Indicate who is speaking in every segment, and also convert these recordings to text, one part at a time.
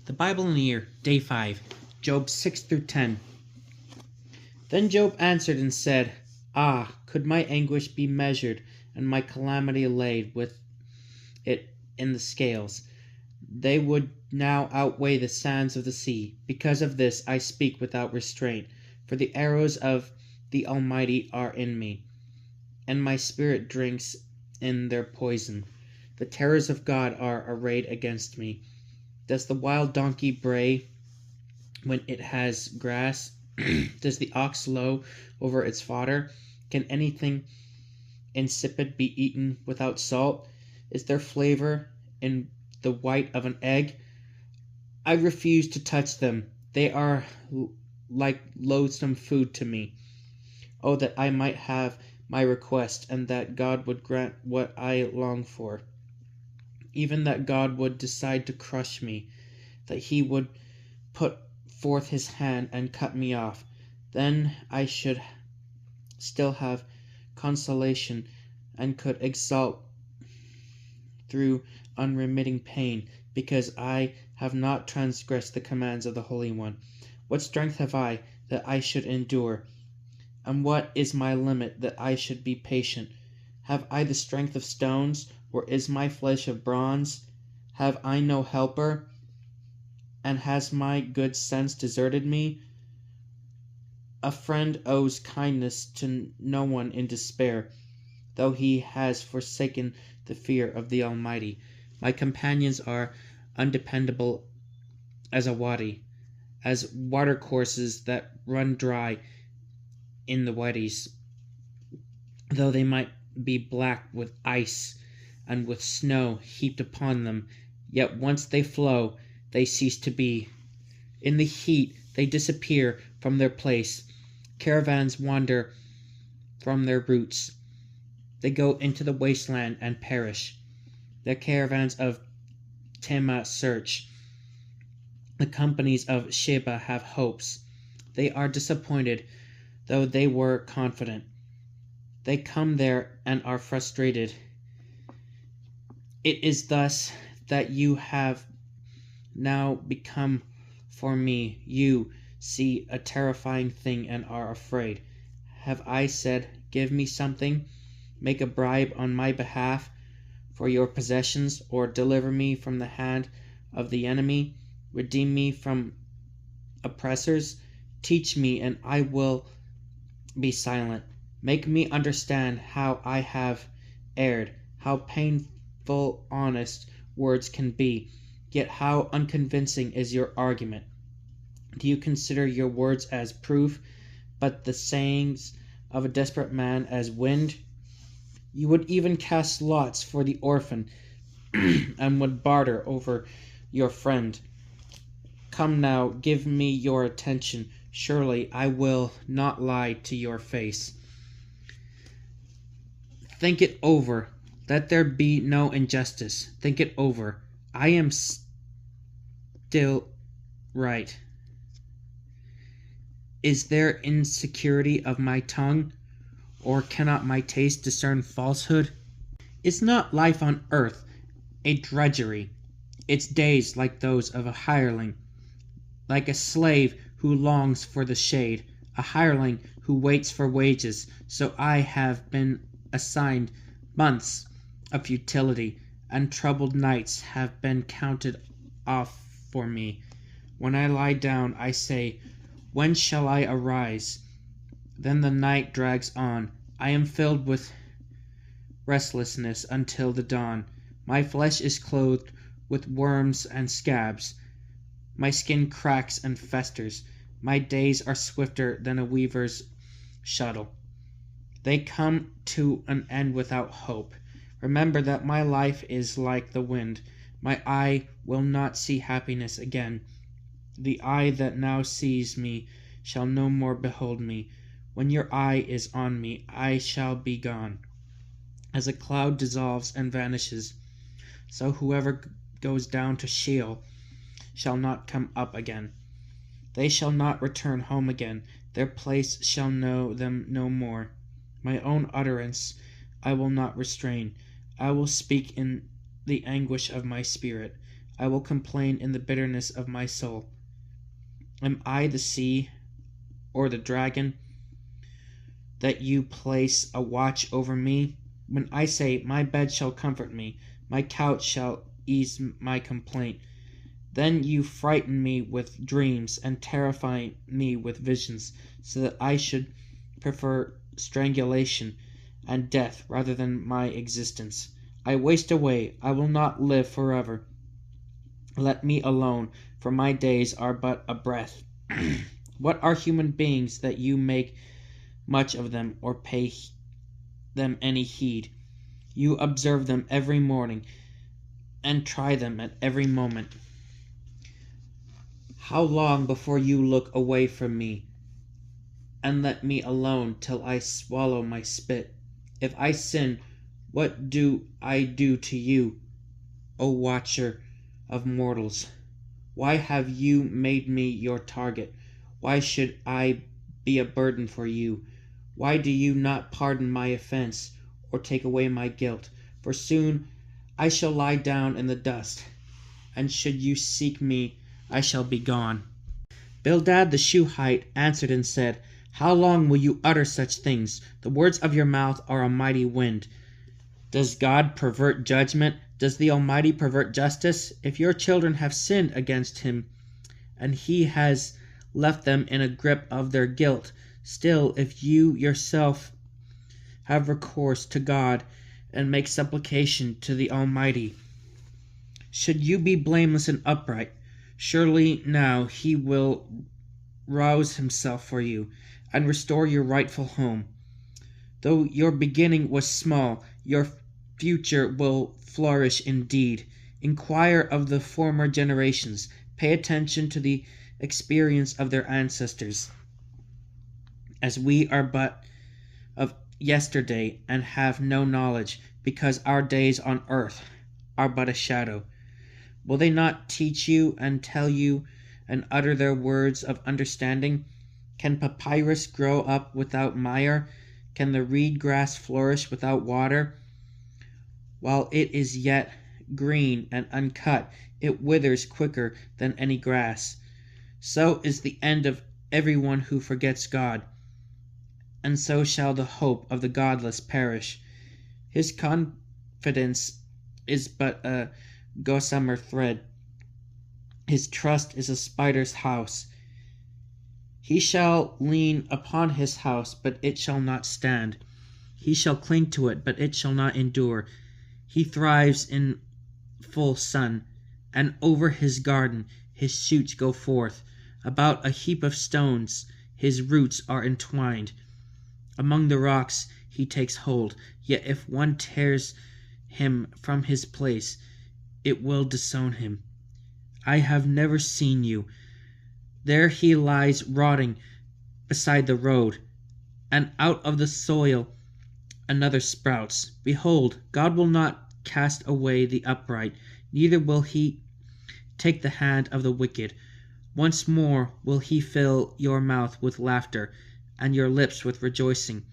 Speaker 1: The Bible in a Year, Day 5, Job 6 through 10. Then Job answered and said, Ah, could my anguish be measured, and my calamity laid with it in the scales, they would now outweigh the sands of the sea. Because of this I speak without restraint, for the arrows of the Almighty are in me, and my spirit drinks in their poison. The terrors of God are arrayed against me. Does the wild donkey bray when it has grass? Does the ox low over its fodder? Can anything insipid be eaten without salt? Is there flavor in the white of an egg? I refuse to touch them. They are like loathsome food to me. Oh, that I might have my request, and that God would grant what I long for. Even that God would decide to crush me, that he would put forth his hand and cut me off. Then I should still have consolation and could exult through unremitting pain, because I have not transgressed the commands of the Holy One. What strength have I that I should endure? And what is my limit that I should be patient? Have I the strength of stones, or is my flesh of bronze? Have I no helper, and has my good sense deserted me? A friend owes kindness to no one in despair, though he has forsaken the fear of the Almighty. My companions are undependable as a wadi, as watercourses that run dry in the wadis. Though they might be black with ice and with snow heaped upon them, yet once they flow, they cease to be. In the heat they disappear from their place. Caravans wander from their routes. They go into the wasteland and perish. The caravans of Tema search. The companies of Sheba have hopes. They are disappointed, though they were confident. They come there and are frustrated. It is thus that you have now become for me. You see a terrifying thing and are afraid. Have I said, give me something, make a bribe on my behalf for your possessions, or deliver me from the hand of the enemy, redeem me from oppressors? Teach me, and I will be silent. Make me understand how I have erred, how painful honest words can be, yet how unconvincing is your argument. Do you consider your words as proof, but the sayings of a desperate man as wind? You would even cast lots for the orphan, and would barter over your friend. Come now, give me your attention. Surely I will not lie to your face. Think it over. Let there be no injustice. Think it over. I am still right. Is there insecurity of my tongue, or cannot my taste discern falsehood? Is not life on earth a drudgery, its days like those of a hireling, like a slave who longs for the shade, a hireling who waits for wages? So I have been assigned months of futility, and troubled nights have been counted off for me. When I lie down, I say, when shall I arise? Then the night drags on. I am filled with restlessness until the dawn. My flesh is clothed with worms and scabs. My skin cracks and festers. My days are swifter than a weaver's shuttle. They come to an end without hope. Remember that my life is like the wind. My eye will not see happiness again. The eye that now sees me shall no more behold me. When your eye is on me, I shall be gone. As a cloud dissolves and vanishes, so whoever goes down to Sheol shall not come up again. They shall not return home again. Their place shall know them no more. My own utterance I will not restrain. I will speak in the anguish of my spirit. I will complain in the bitterness of my soul. Am I the sea or the dragon, that you place a watch over me? When I say, my bed shall comfort me, my couch shall ease my complaint, then you frighten me with dreams and terrify me with visions, so that I should prefer strangulation and death rather than my existence. I waste away, I will not live forever. Let me alone, for my days are but a breath. What are human beings that you make much of them or pay them any heed? You observe them every morning and try them at every moment. How long before you look away from me and let me alone till I swallow my spit? If I sin, what do I do to you, O watcher of mortals? Why have you made me your target? Why should I be a burden for you? Why do you not pardon my offense or take away my guilt? For soon I shall lie down in the dust, and should you seek me, I shall be gone. Bildad the Shuhite answered and said, How long will you utter such things? The words of your mouth are a mighty wind. Does God pervert judgment? Does the Almighty pervert justice? If your children have sinned against him, and he has left them in a grip of their guilt, still if you yourself have recourse to God and make supplication to the Almighty, should you be blameless and upright, surely now he will rouse himself for you and restore your rightful home. Though your beginning was small, your future will flourish indeed. Inquire of the former generations. Pay attention to the experience of their ancestors, as we are but of yesterday and have no knowledge, because our days on earth are but a shadow. Will they not teach you and tell you and utter their words of understanding? Can papyrus grow up without mire? Can the reed grass flourish without water? While it is yet green and uncut, it withers quicker than any grass. So is the end of everyone who forgets God, and so shall the hope of the godless perish. His confidence is but a gossamer thread. His trust is a spider's house. He shall lean upon his house, but it shall not stand. He shall cling to it, but it shall not endure. He thrives in full sun, and over his garden his shoots go forth. About a heap of stones his roots are entwined. Among the rocks he takes hold, yet if one tears him from his place, it will disown him. I have never seen you. There he lies rotting beside the road, and out of the soil another sprouts. Behold, God will not cast away the upright, neither will he take the hand of the wicked. Once more will he fill your mouth with laughter, and your lips with rejoicing.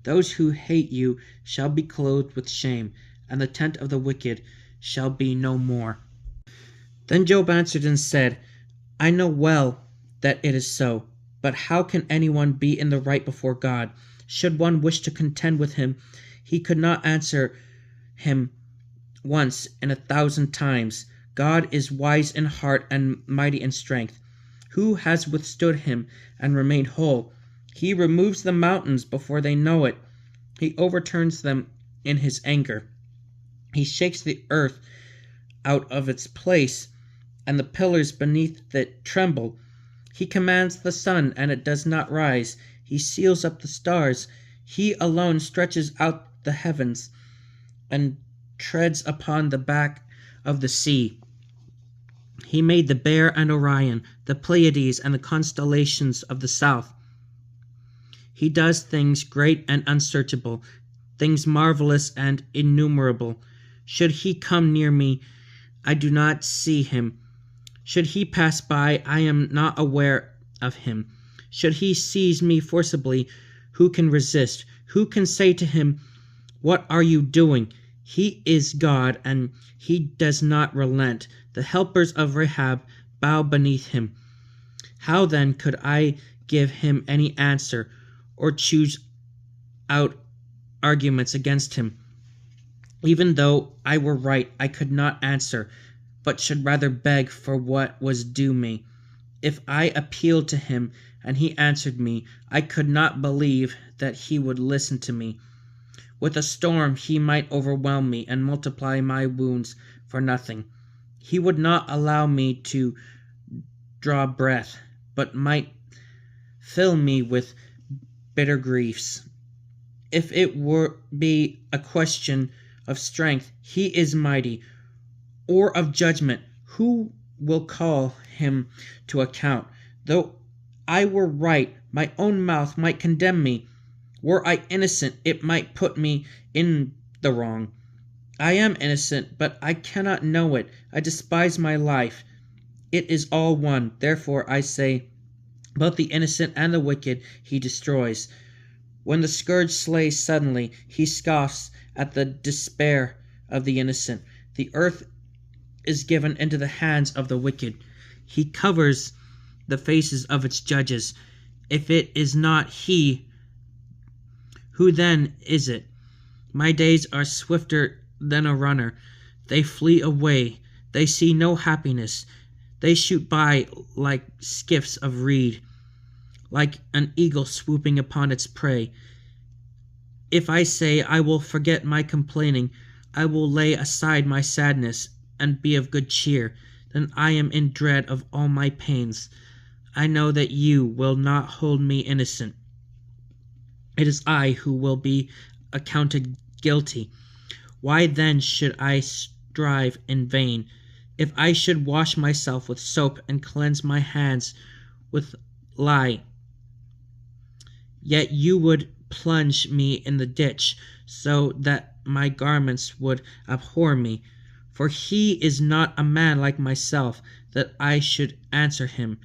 Speaker 1: Those who hate you shall be clothed with shame, and the tent of the wicked shall be no more. Then Job answered and said, I know well that it is so, but how can anyone be in the right before God? Should one wish to contend with him, he could not answer him once in 1,000 times. God is wise in heart and mighty in strength. Who has withstood him and remained whole? He removes the mountains before they know it. He overturns them in his anger. He shakes the earth out of its place, and the pillars beneath it tremble. He commands the sun, and it does not rise. He seals up the stars. He alone stretches out the heavens and treads upon the back of the sea. He made the Bear and Orion, the Pleiades and the constellations of the south. He does things great and unsearchable, things marvelous and innumerable. Should he come near me, I do not see him. Should he pass by, I am not aware of him. Should he seize me forcibly, who can resist? Who can say to him, What are you doing? He is God, and he does not relent. The helpers of Rahab bow beneath him. How then could I give him any answer, or choose out arguments against him? Even though I were right, I could not answer, but should rather beg for what was due me. If I appealed to him and he answered me, I could not believe that he would listen to me. With a storm he might overwhelm me and multiply my wounds for nothing. He would not allow me to draw breath, but might fill me with bitter griefs. If it were be a question of strength, he is mighty, or of judgment, who will call him to account? Though I were right, my own mouth might condemn me. Were I innocent, it might put me in the wrong. I am innocent, but I cannot know it. I despise my life. It is all one. Therefore I say, both the innocent and the wicked he destroys. When the scourge slays suddenly, he scoffs at the despair of the innocent. The earth is given into the hands of the wicked. He covers the faces of its judges. If it is not he, who then is it? My days are swifter than a runner. They flee away. They see no happiness. They shoot by like skiffs of reed, like an eagle swooping upon its prey. If I say, I will forget my complaining, I will lay aside my sadness and be of good cheer, then I am in dread of all my pains. I know that you will not hold me innocent. It is I who will be accounted guilty. Why then should I strive in vain? If I should wash myself with soap and cleanse my hands with lye, yet you would plunge me in the ditch, so that my garments would abhor me. For he is not a man like myself, that I should answer him,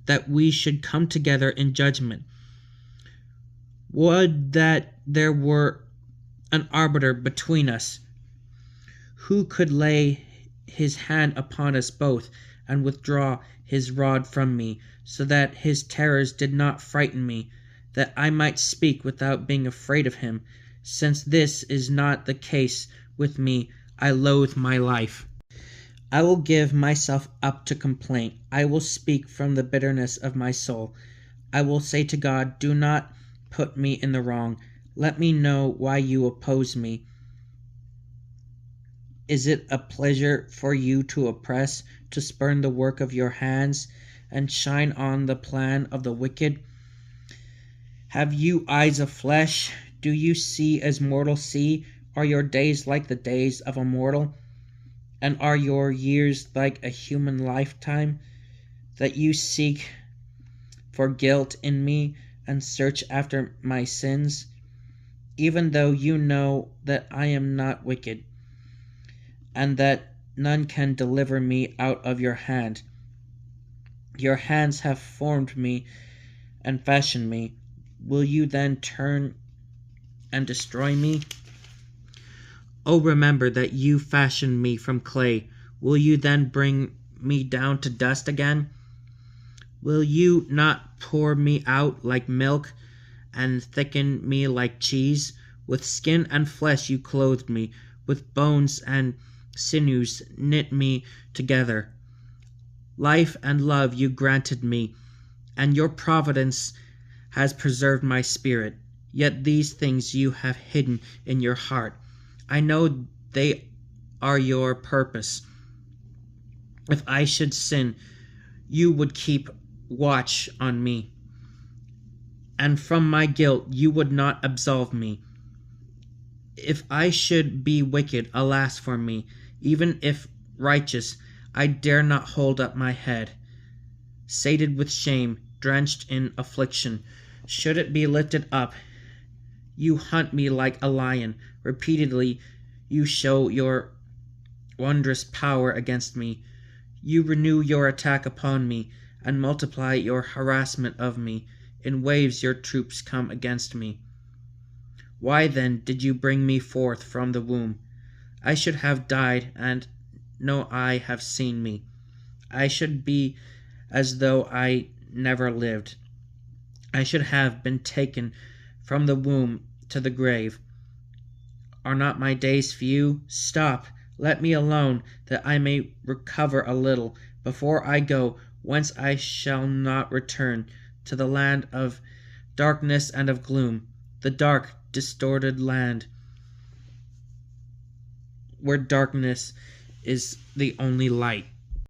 Speaker 1: that we should come together in judgment. Would that there were an arbiter between us, who could lay his hand upon us both, and withdraw his rod from me, so that his terrors did not frighten me, that I might speak without being afraid of him. Since this is not the case with me, I loathe my life. I will give myself up to complaint. I will speak from the bitterness of my soul. I will say to God, do not put me in the wrong. Let me know why you oppose me. Is it a pleasure for you to oppress, to spurn the work of your hands, and shine on the plan of the wicked? Have you eyes of flesh? Do you see as mortals see? Are your days like the days of a mortal? And are your years like a human lifetime? That you seek for guilt in me and search after my sins, even though you know that I am not wicked, and that none can deliver me out of your hand. Your hands have formed me and fashioned me. Will you then turn and destroy me? Oh, remember that you fashioned me from clay. Will you then bring me down to dust again? Will you not pour me out like milk and thicken me like cheese? With skin and flesh you clothed me, with bones and sinews knit me together. Life and love you granted me, and your providence has preserved my spirit. Yet these things you have hidden in your heart. I know they are your purpose. If I should sin, you would keep watch on me, and from my guilt you would not absolve me. If I should be wicked, alas for me. Even if righteous, I dare not hold up my head. Sated with shame, drenched in affliction, should it be lifted up, you hunt me like a lion. Repeatedly you show your wondrous power against me. You renew your attack upon me, and multiply your harassment of me. In waves your troops come against me. Why then did you bring me forth from the womb? I should have died, and no eye have seen me. I should be as though I never lived. I should have been taken from the womb to the grave. Are not my days few? Stop! Let me alone, that I may recover a little, before I go, whence I shall not return, to the land of darkness and of gloom, the dark, distorted land, where darkness is the only light.